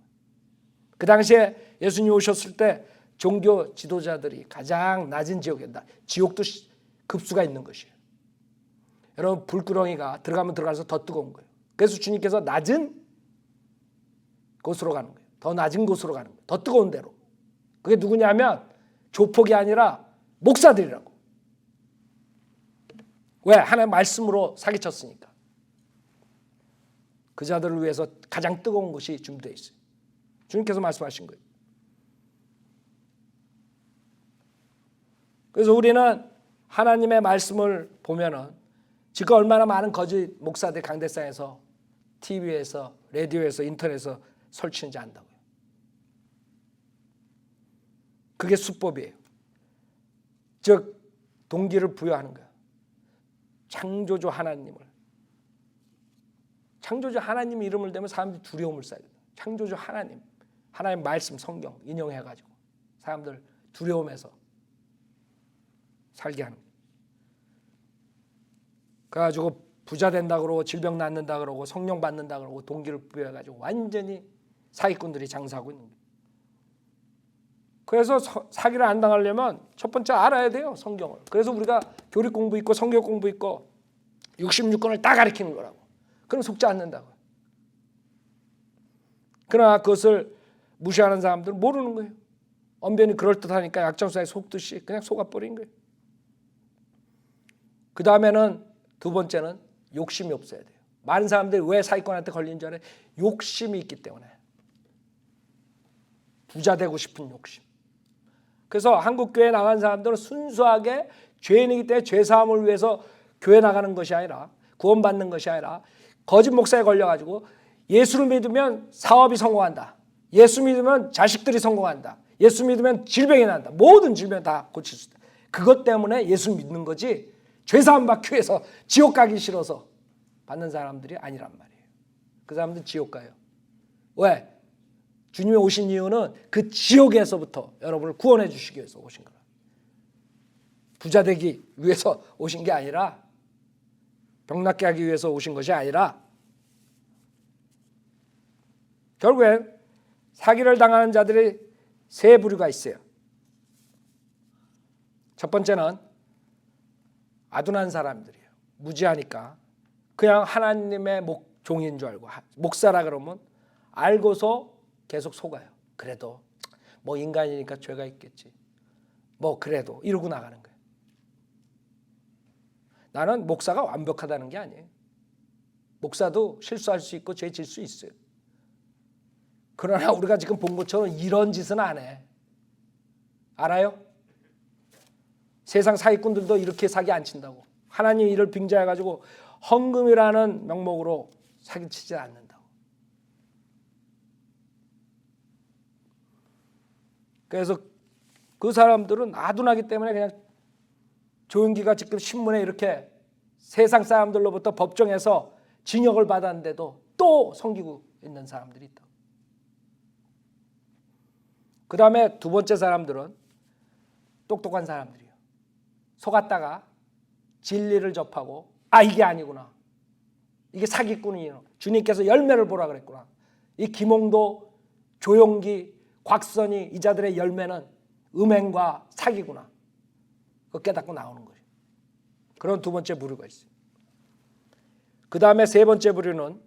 그 당시에 예수님 오셨을 때 종교 지도자들이 가장 낮은 지옥에 있다. 지옥도 급수가 있는 것이에요. 여러분, 불구렁이가 들어가면 들어가서 더 뜨거운 거예요. 그래서 주님께서 낮은 곳으로 가는 거예요. 더 낮은 곳으로 가는 거예요. 더 뜨거운 데로. 그게 누구냐면 조폭이 아니라 목사들이라고. 왜? 하나님의 말씀으로 사기쳤으니까. 그 자들을 위해서 가장 뜨거운 곳이 준비되어 있어요. 주님께서 말씀하신 거예요. 그래서 우리는 하나님의 말씀을 보면은 지금 얼마나 많은 거짓 목사들이 강대상에서, TV에서, 라디오에서, 인터넷에서 설치는지 안다고요. 그게 수법이에요. 즉 동기를 부여하는 거야. 창조주 하나님 이름을 대면 사람들이 두려움을 쌓아요. 창조주 하나님, 하나님 말씀, 성경 인용해가지고 사람들 두려움에서 살게 하는 거예요. 그래가지고 부자 된다 그러고 질병 낫는다 그러고 성령 받는다 그러고 동기를 부여해가지고 완전히 사기꾼들이 장사하고 있는 거예요. 그래서 사기를 안 당하려면 첫 번째 알아야 돼요, 성경을. 그래서 우리가 교리 공부 있고 성경 공부 있고 66권을 다 가르치는 거라고. 그럼 속지 않는다고. 그러나 그것을 무시하는 사람들은 모르는 거예요. 언변이 그럴듯하니까 약장수에 속듯이 그냥 속아버린 거예요. 그 다음에는 두 번째는 욕심이 없어야 돼요. 많은 사람들이 왜 사기꾼한테 걸리는 줄 알아요? 욕심이 있기 때문에. 부자 되고 싶은 욕심. 그래서 한국 교회에 나간 사람들은 순수하게 죄인이기 때문에 죄사함을 위해서 교회 나가는 것이 아니라, 구원받는 것이 아니라 거짓 목사에 걸려가지고 예수를 믿으면 사업이 성공한다, 예수 믿으면 자식들이 성공한다, 예수 믿으면 질병이 난다, 모든 질병 다 고칠 수 있다. 그것 때문에 예수 믿는 거지 죄사함 받기 위해서 지옥 가기 싫어서 받는 사람들이 아니란 말이에요. 그 사람들은 지옥 가요. 왜? 주님이 오신 이유는 그 지옥에서부터 여러분을 구원해 주시기 위해서 오신 거라. 부자 되기 위해서 오신 게 아니라, 병 낫게 하기 위해서 오신 것이 아니라, 결국엔 사기를 당하는 자들이 세 부류가 있어요. 첫 번째는 아둔한 사람들이에요. 무지하니까 그냥 하나님의 종인 줄 알고, 목사라 그러면 알고서 계속 속아요. 그래도 뭐 인간이니까 죄가 있겠지, 뭐 그래도 이러고 나가는 거예요. 나는 목사가 완벽하다는 게 아니에요. 목사도 실수할 수 있고 죄 질 수 있어요. 그러나 우리가 지금 본 것처럼 이런 짓은 안 해. 알아요? 세상 사기꾼들도 이렇게 사기 안 친다고. 하나님 이를 빙자해가지고 헌금이라는 명목으로 사기치지 않는다고. 그래서 그 사람들은 아둔하기 때문에 그냥 조윤기가 지금 신문에 이렇게 세상 사람들로부터 법정에서 징역을 받았는데도 또 섬기고 있는 사람들이 있다. 그 다음에 두 번째 사람들은 똑똑한 사람들이에요. 속았다가 진리를 접하고 이게 아니구나, 이게 사기꾼이에요, 주님께서 열매를 보라 그랬구나, 이 김홍도, 조용기, 곽선이 이 자들의 열매는 음행과 사기구나, 그거 깨닫고 나오는 거예요. 그런 두 번째 부류가 있어요. 그 다음에 세 번째 부류는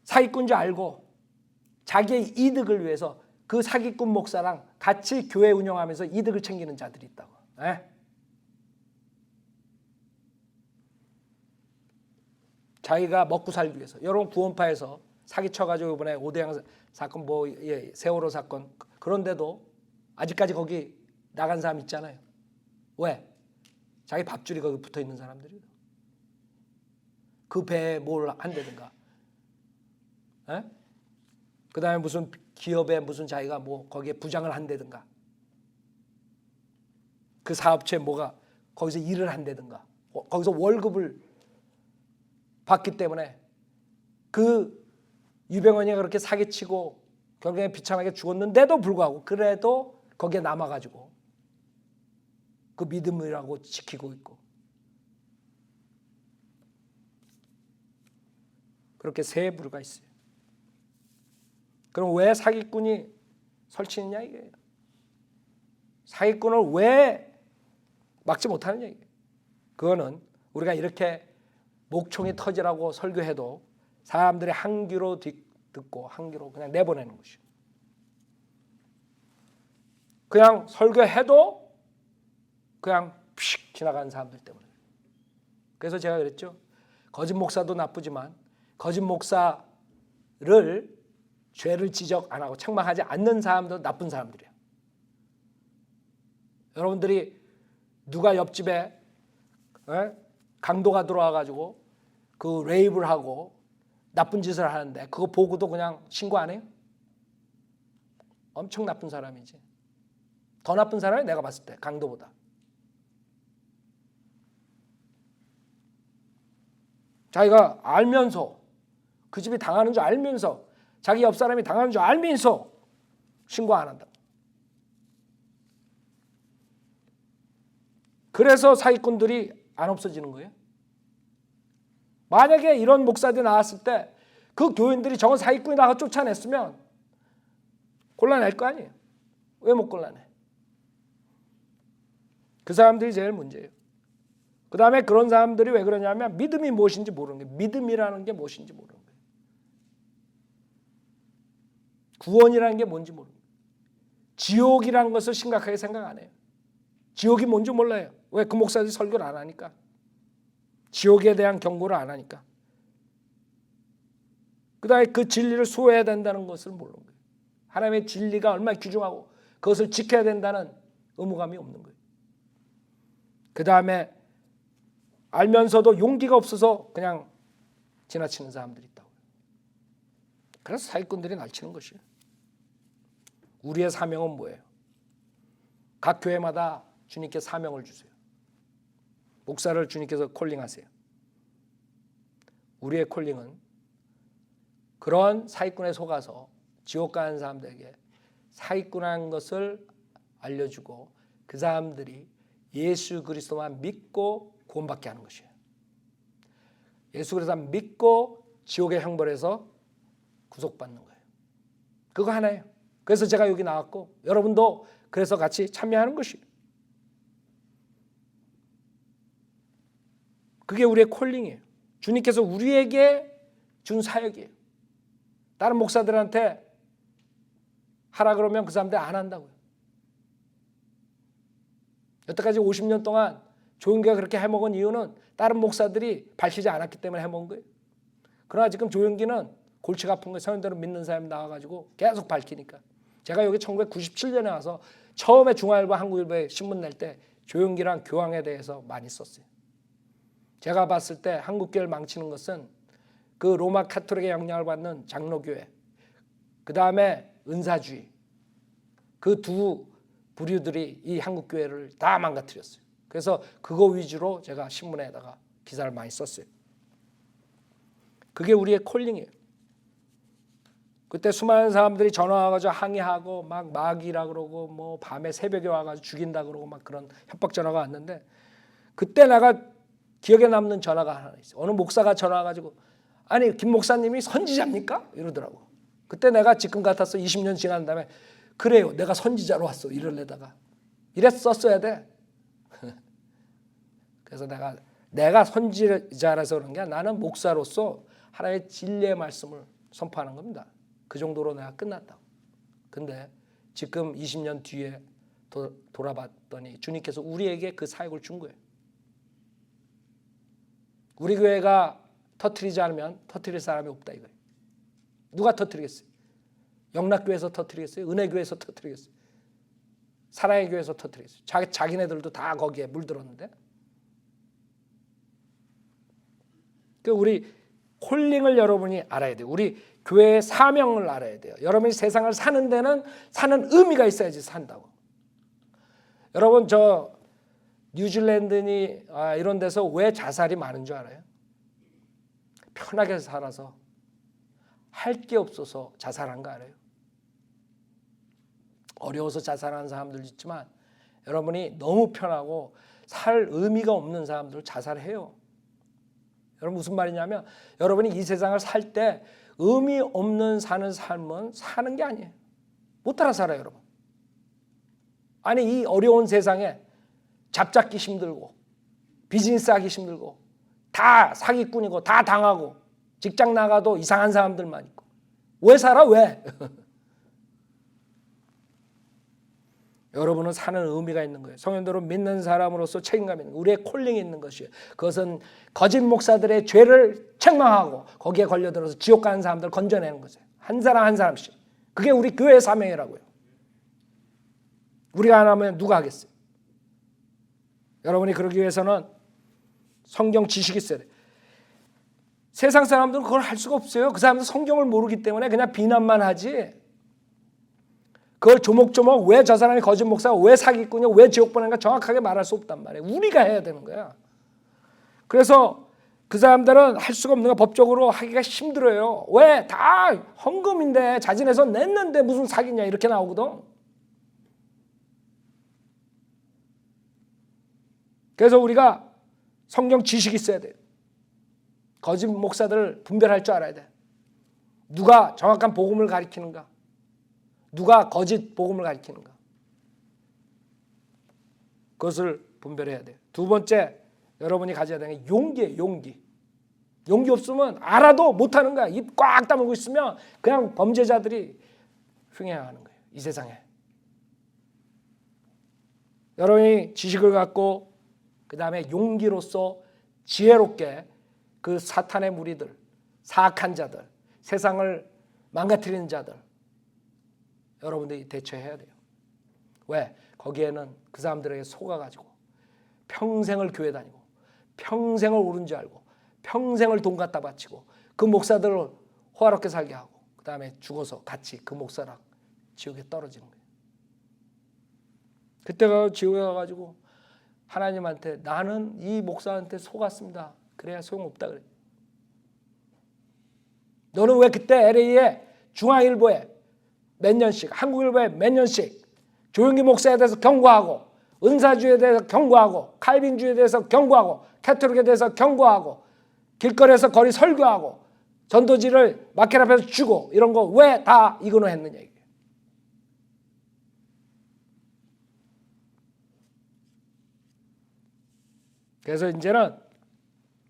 사기꾼인 줄 알고 자기의 이득을 위해서 그 사기꾼 목사랑 같이 교회 운영하면서 이득을 챙기는 자들이 있다고. 자기가 먹고 살기 위해서. 여러분 구원파에서 사기쳐가지고 이번에 오대양 사건 세월호 사건 그런데도 아직까지 거기 나간 사람 있잖아요. 왜? 자기 밥줄이 거기 붙어 있는 사람들이에요. 그 배에 뭘 한다든가. 그 다음에 무슨 기업에 무슨 자기가 거기에 부장을 한다든가. 그 사업체에 거기서 일을 한다든가. 거기서 월급을 받기 때문에 그 유병헌이가 그렇게 사기치고 결국에 비참하게 죽었는데도 불구하고 그래도 거기에 남아가지고 그 믿음이라고 지키고 있고 그렇게 세 부류가 있어요. 그럼 왜 사기꾼이 설치느냐 이게. 사기꾼을 왜 막지 못하느냐 이게. 그거는 우리가 이렇게 목총이 터지라고 설교해도 사람들이 한 귀로 듣고 한 귀로 그냥 내보내는 것이요. 그냥 설교해도 그냥 픽 지나가는 사람들 때문에. 그래서 제가 그랬죠. 거짓 목사도 나쁘지만 거짓 목사를 죄를 지적 안 하고 책망하지 않는 사람도 나쁜 사람들이에요. 여러분들이 누가 옆집에 강도가 들어와가지고 그 레이프를 하고 나쁜 짓을 하는데 그거 보고도 그냥 신고 안 해요? 엄청 나쁜 사람이지. 더 나쁜 사람이 내가 봤을 때 강도보다. 자기가 알면서 그 집이 당하는 줄 알면서 자기 옆 사람이 당하는 줄 알면서 신고 안 한다. 그래서 사기꾼들이 안 없어지는 거예요. 만약에 이런 목사들이 나왔을 때 그 교인들이 저건 사기꾼이라고 쫓아냈으면 곤란할 거 아니에요. 왜 못 곤란해? 그 사람들이 제일 문제예요. 그 다음에 그런 사람들이 왜 그러냐면 믿음이 무엇인지 모르는 거예요. 믿음이라는 게 무엇인지 모르는 거예요. 구원이라는 게 뭔지 모르는 거예요. 지옥이라는 것을 심각하게 생각 안 해요. 지옥이 뭔지 몰라요. 왜? 그 목사들이 설교를 안 하니까. 지옥에 대한 경고를 안 하니까. 그 다음에 그 진리를 수호해야 된다는 것을 모르는 거예요. 하나님의 진리가 얼마나 귀중하고 그것을 지켜야 된다는 의무감이 없는 거예요. 그 다음에 알면서도 용기가 없어서 그냥 지나치는 사람들이 있다고요. 그래서 사기꾼들이 날치는 것이에요. 우리의 사명은 뭐예요? 각 교회마다 주님께 사명을 주세요. 목사를 주님께서 콜링하세요. 우리의 콜링은 그런 사기꾼에 속아서 지옥 가는 사람들에게 사기꾼한 것을 알려주고 그 사람들이 예수 그리스도만 믿고 구원받게 하는 것이에요. 예수 그리스도만 믿고 지옥의 형벌에서 구속받는 거예요. 그거 하나예요. 그래서 제가 여기 나왔고 여러분도 그래서 같이 참여하는 것이에요. 그게 우리의 콜링이에요. 주님께서 우리에게 준 사역이에요. 다른 목사들한테 하라 그러면 그 사람들 안 한다고요. 여태까지 50년 동안 조용기가 그렇게 해먹은 이유는 다른 목사들이 밝히지 않았기 때문에 해먹은 거예요. 그러나 지금 조용기는 골치가 아픈 거예요. 성인들을 믿는 사람이 나와가지고 계속 밝히니까. 제가 여기 1997년에 와서 처음에 중앙일보 한국일보에 신문 낼 때 조용기랑 교황에 대해서 많이 썼어요. 제가 봤을 때 한국교회를 망치는 것은 그 로마 카톨릭의 영향을 받는 장로교회, 그 다음에 은사주의, 그 두 부류들이 이 한국교회를 다 망가뜨렸어요. 그래서 그거 위주로 제가 신문에다가 기사를 많이 썼어요. 그게 우리의 콜링이에요. 그때 수많은 사람들이 전화 와가지고 항의하고 막 마귀라 그러고 뭐 밤에 새벽에 와가지고 죽인다 그러고 막 그런 협박 전화가 왔는데 그때 내가 기억에 남는 전화가 하나 있어요. 어느 목사가 전화 와가지고 아니 김 목사님이 선지자입니까? 이러더라고. 그때 내가 지금 같아서 20년 지난 다음에 그래요. 내가 선지자로 왔어. 이럴래다가 이랬었어야 돼. 그래서 내가 선지자라서 그런 게 나는 목사로서 하나님의 진리의 말씀을 선포하는 겁니다. 그 정도로 내가 끝났다고. 근데 지금 20년 뒤에 돌아봤더니 주님께서 우리에게 그 사역을 준 거예요. 우리 교회가 터뜨리지 않으면 터뜨릴 사람이 없다 이거예요. 누가 터뜨리겠어요? 영락교회에서 터뜨리겠어요? 은혜교회에서 터뜨리겠어요? 사랑의 교회에서 터뜨리겠어요? 자기네들도 다 거기에 물들었는데. 그 우리 콜링을 여러분이 알아야 돼요. 우리 교회의 사명을 알아야 돼요. 여러분이 세상을 사는 데는 사는 의미가 있어야지 산다고. 여러분 저 뉴질랜드니 이런 데서 왜 자살이 많은 줄 알아요? 편하게 살아서 할 게 없어서 자살한 거 알아요? 어려워서 자살하는 사람들 있지만 여러분이 너무 편하고 살 의미가 없는 사람들 자살해요. 여러분 무슨 말이냐면 여러분이 이 세상을 살 때 의미 없는 사는 삶은 사는 게 아니에요. 못 따라 살아요, 여러분. 아니 이 어려운 세상에 잡잡기 힘들고 비즈니스 하기 힘들고 다 사기꾼이고 다 당하고 직장 나가도 이상한 사람들만 있고 왜 살아? 왜? 여러분은 사는 의미가 있는 거예요. 성현들은 믿는 사람으로서 책임감이 있는 거예요. 우리의 콜링이 있는 것이에요. 그것은 거짓 목사들의 죄를 책망하고 거기에 걸려들어서 지옥 가는 사람들 건져내는 거죠. 한 사람 한 사람씩. 그게 우리 교회의 사명이라고요. 우리가 안 하면 누가 하겠어요? 여러분이 그러기 위해서는 성경 지식이 있어야 돼요. 세상 사람들은 그걸 할 수가 없어요. 그 사람들은 성경을 모르기 때문에 그냥 비난만 하지. 그걸 조목조목 왜 저 사람이 거짓 목사가 왜 사기꾼이야 왜 지옥 보내는가 정확하게 말할 수 없단 말이에요. 우리가 해야 되는 거야. 그래서 그 사람들은 할 수가 없는 거 법적으로 하기가 힘들어요. 왜? 다 헌금인데 자진해서 냈는데 무슨 사기냐 이렇게 나오거든. 그래서 우리가 성경 지식이 있어야 돼요. 거짓 목사들을 분별할 줄 알아야 돼. 누가 정확한 복음을 가리키는가? 누가 거짓 복음을 가리키는가? 그것을 분별해야 돼요. 두 번째 여러분이 가져야 되는 게 용기예요. 용기. 용기 없으면 알아도 못하는 거야. 입 꽉 다물고 있으면 그냥 범죄자들이 횡행하는 거예요. 이 세상에. 여러분이 지식을 갖고 그 다음에 용기로서 지혜롭게 그 사탄의 무리들, 사악한 자들, 세상을 망가뜨리는 자들 여러분들이 대처해야 돼요. 왜? 거기에는 그 사람들에게 속아가지고 평생을 교회 다니고 평생을 옳은 줄 알고 평생을 돈 갖다 바치고 그 목사들을 호화롭게 살게 하고 그 다음에 죽어서 같이 그 목사랑 지옥에 떨어지는 거예요. 그때가 지옥에 가가지고 하나님한테 나는 이 목사한테 속았습니다. 그래야 소용없다 그래. 너는 왜 그때 LA에 중앙일보에 몇 년씩 한국일보에 몇 년씩 조용기 목사에 대해서 경고하고 은사주에 대해서 경고하고 칼빈주에 대해서 경고하고 캐톨릭에 대해서 경고하고 길거리에서 거리 설교하고 전도지를 마켓 앞에서 주고 이런 거 왜 다 이거는 했느냐 이게. 그래서 이제는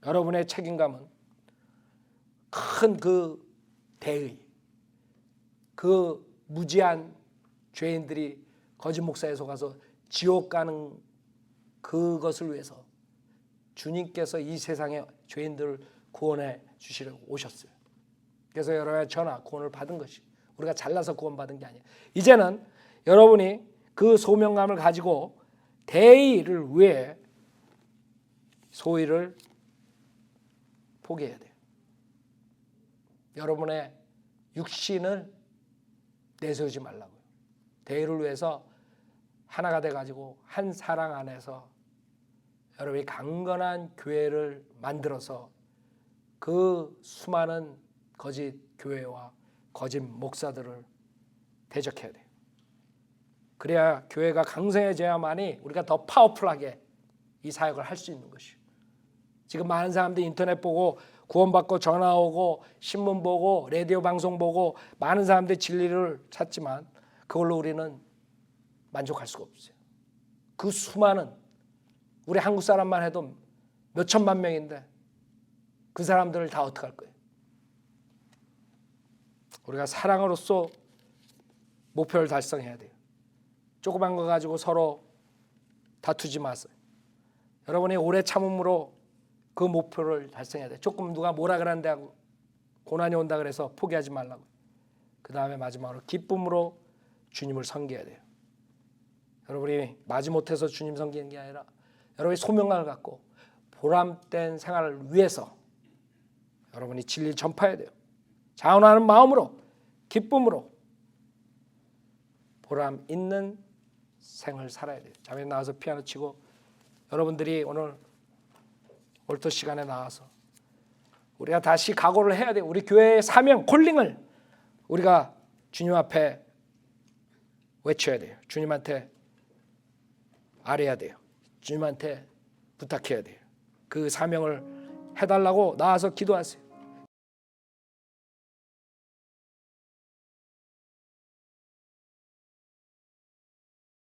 여러분의 책임감은 큰 그 대의, 그 무지한 죄인들이 거짓 목사에 속아서 지옥 가는 그것을 위해서 주님께서 이 세상의 죄인들을 구원해 주시려고 오셨어요. 그래서 여러분의 전화 구원을 받은 것이 우리가 잘나서 구원받은 게 아니에요. 이제는 여러분이 그 소명감을 가지고 대의를 위해 소위를 포기해야 돼요. 여러분의 육신을 내세우지 말라고요. 대의를 위해서 하나가 돼가지고 한 사랑 안에서 여러분이 강건한 교회를 만들어서 그 수많은 거짓 교회와 거짓 목사들을 대적해야 돼요. 그래야 교회가 강성해져야만이 우리가 더 파워풀하게 이 사역을 할 수 있는 것이에요. 지금 많은 사람들이 인터넷 보고 구원받고 전화 오고 신문 보고 라디오 방송 보고 많은 사람들이 진리를 찾지만 그걸로 우리는 만족할 수가 없어요. 그 수많은 우리 한국 사람만 해도 몇 천만 명인데 그 사람들을 다 어떻게 할 거예요? 우리가 사랑으로서 목표를 달성해야 돼요. 조그만 거 가지고 서로 다투지 마세요. 여러분이 오래 참음으로 그 목표를 달성해야 돼. 조금 누가 뭐라 그러는데 하고 고난이 온다 그래서 포기하지 말라고. 그 다음에 마지막으로 기쁨으로 주님을 섬겨야 돼요. 여러분이 마지못해서 주님 섬기는 게 아니라 여러분이 소명감을 갖고 보람된 생활을 위해서 여러분이 진리를 전파해야 돼요. 자원하는 마음으로 기쁨으로 보람 있는 생을 살아야 돼요. 자매 나와서 피아노 치고 여러분들이 오늘 올토 시간에 나와서 우리가 다시 각오를 해야 돼요. 우리 교회의 사명, 콜링을 우리가 주님 앞에 외쳐야 돼요. 주님한테 아뢰야 돼요. 주님한테 부탁해야 돼요. 그 사명을 해달라고 나와서 기도하세요.